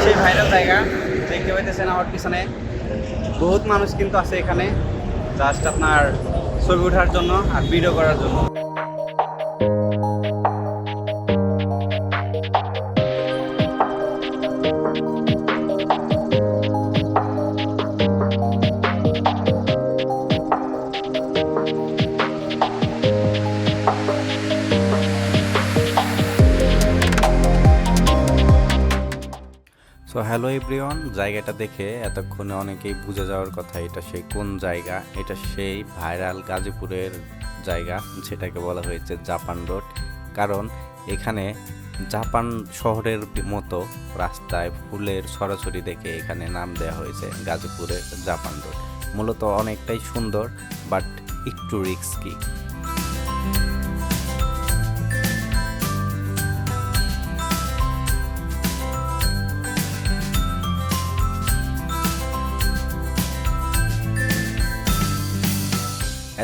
সেই ভাইরাল জায়গা দেখতে পাইতেছেন আমার পিছনে বহুত মানুষ কিন্তু আছে এখানে জাস্ট আপনার ছবি ওঠার জন্য আর ভিডিও করার জন্য। সো হ্যালো এভরিওয়ান, জায়গাটা দেখে এতক্ষণে অনেকেই বুঝে যাওয়ার কথা এটা সেই কোন জায়গা। এটা সেই ভাইরাল গাজীপুরের জায়গা যেটাকে বলা হয়েছে জাপান রোড। কারণ এখানে জাপান শহরের মতো রাস্তায় ফুলের ছড়াছড়ি দেখে এখানে নাম দেওয়া হয়েছে গাজীপুরের জাপান রোড। মূলত অনেকটাই সুন্দর বাট একটু রিস্কি।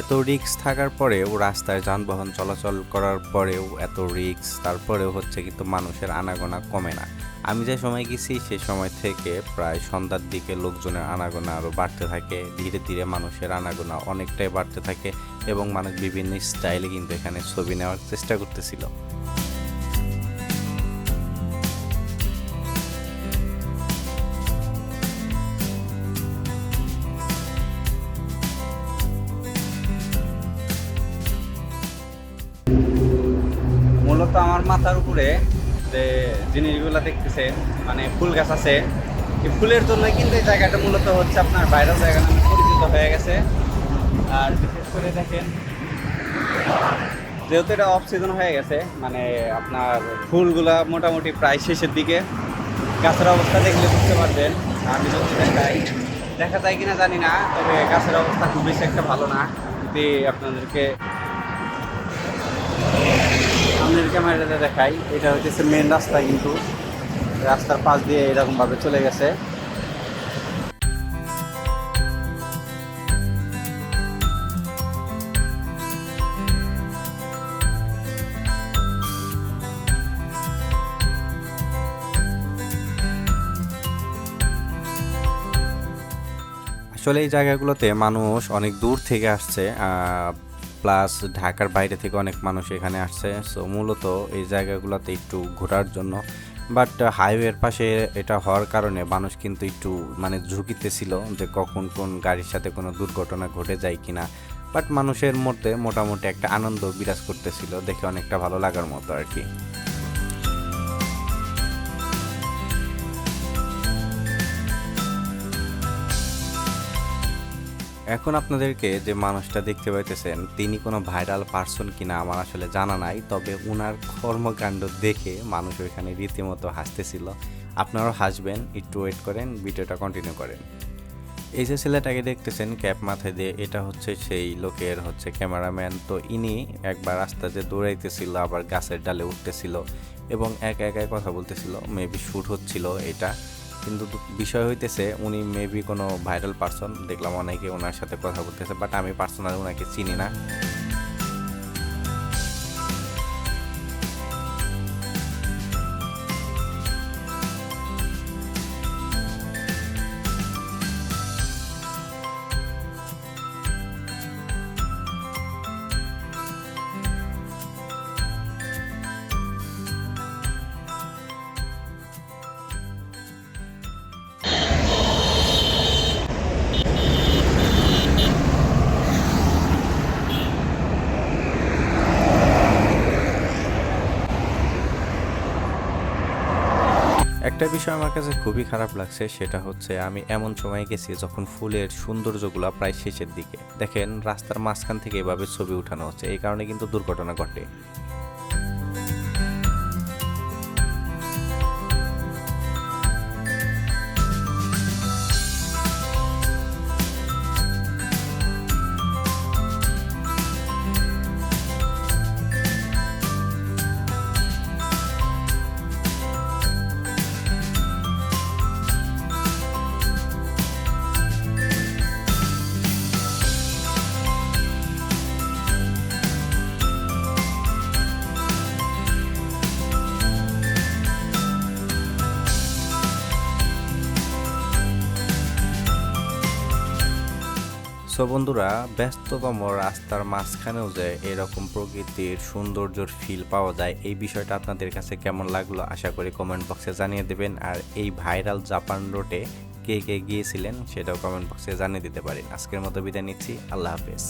এত রিস্ক থাকার পরেও রাস্তায় যানবাহন চলাচল করার পরেও এত রিস্ক, তারপরেও হচ্ছে কিন্তু মানুষের আনাগোনা কমে না। আমি যে সময় গেছি সে সময় থেকে প্রায় সন্ধ্যার দিকে লোকজনের আনাগোনা আরও বাড়তে থাকে। ধীরে ধীরে মানুষের আনাগোনা অনেকটাই বাড়তে থাকে এবং মানুষ বিভিন্ন স্টাইলে কিন্তু এখানে ছবি নেওয়ার চেষ্টা করতেছিল। মূলত আমার মাথার উপরে যে জিনিসগুলো দেখতেছেন মানে ফুল গাছ আছে, এই ফুলের জন্য কিন্তু এই জায়গাটা মূলত হচ্ছে আপনার ভাইরাল জায়গা নামে পরিচিত হয়ে গেছে। আর বিশেষ করে দেখেন যেহেতু এটা অফ সিজন হয়ে গেছে, মানে আপনার ফুলগুলা মোটামুটি প্রায় শেষের দিকে। গাছের অবস্থা দেখলে বুঝতে পারবেন। আমি যদি দেখা যায় কিনা জানি না, তবে গাছের অবস্থা খুব বেশি একটা ভালো না। যদি আপনাদেরকে সামনের ক্যামেরাতে দেখাই, এটা হচ্ছে মেন রাস্তা, কিন্তু রাস্তার পাশ দিয়ে এরকমভাবে চলে গেছে। আসলে এই জায়গাগুলোতে মানুষ অনেক দূর থেকে আসছে, প্লাস ঢাকার বাইরে থেকে অনেক মানুষ এখানে আসছে। সো মূলত এই জায়গাগুলোতে একটু ঘোরার জন্য। বাট হাইওয়ের পাশে এটা হওয়ার কারণে মানুষ কিন্তু একটু মানে ঝুঁকিতে ছিল যে কখন কোন গাড়ির সাথে কোনো দুর্ঘটনা ঘটে যায় কিনা। বাট মানুষের মধ্যে মোটামুটি একটা আনন্দ বিরাজ করতেছিল, দেখে অনেকটা ভালো লাগার মতো আর কি। এখন আপনাদেরকে যে মানুষটা দেখতে পাইতেছেন তিনি কোনো ভাইরাল পার্সন কিনা আমার আসলে জানা নাই, তবে ওনার কর্মকাণ্ড দেখে মানুষ ওইখানে রীতিমতো হাসতেছিল। আপনারাও হাসবেন, একটু ওয়েট করেন, ভিডিওটা কন্টিনিউ করেন। এই যে ছেলেটাকে দেখতেছেন ক্যাপ মাথায় দিয়ে, এটা হচ্ছে সেই লোকের হচ্ছে ক্যামেরাম্যান। তো ইনি একবার রাস্তাতে দৌড়াইতেছিল, আবার গাছের ডালে উঠতেছিল এবং একা একাই কথা বলতেছিল। মেবি শ্যুট হচ্ছিল এটা, কিন্তু বিষয় হইতেছে উনি মেবি কোনো ভাইরাল পার্সন। দেখলাম অনেকে ওনার সাথে কথা বলতেছে, বাট আমি পার্সোনালি ওনাকে চিনি না। একটা বিষয় আমার কাছে খুবই খারাপ লাগছে, সেটা হচ্ছে আমি এমন সময় গেছি যখন ফুলের সৌন্দর্যগুলো প্রায় শেষের দিকে। দেখেন রাস্তার মাঝখান থেকে এভাবে ছবি উঠানো হচ্ছে, এই কারণে কিন্তু দুর্ঘটনা ঘটে। সো বন্ধুরা, ব্যস্ততম রাস্তার মাঝখানেও যে এরকম প্রকৃতির সৌন্দর্যর ফিল পাওয়া যায়, এই বিষয়টা আপনাদের কাছে কেমন লাগলো আশা করি কমেন্ট বক্সে জানিয়ে দেবেন। আর এই ভাইরাল জাপান রোডে কে কে গিয়েছিলেন সেটাও কমেন্ট বক্সে জানিয়ে দিতে পারেন। আজকের মতো বিদায় নিচ্ছি, আল্লাহ হাফেজ।